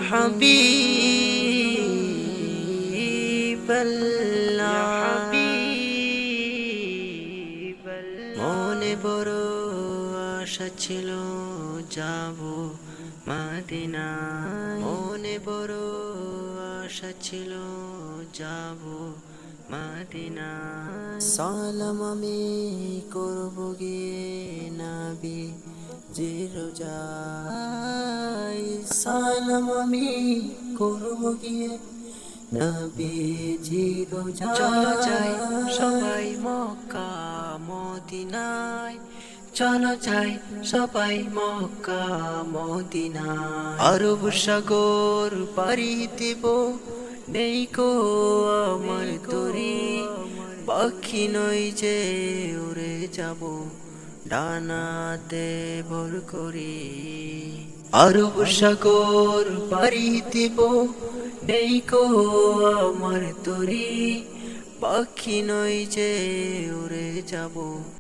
হাবিবাল্লাহ মনে বড় আশা ছিল যাব মদিনা মনে বড় আশা ছিল যাব মদিনা সালাম আমি করব গিয়ে নবী জির রোজায় সালাম আমি করব গিয়ে নবী জির রোজায় চলো যাই সবাই মক্কা মদিনায় চলো যাই সবাই মক্কা মদিনায় আরব সাগর পাড়ি দেব নেই কো আমার তরি পাখি নই যে উড়ে যাব ডানাতে ভর করি আরব সাগর পাড়ি দেব নেই কো আমার তরি পাখি নই যে উড়ে যাব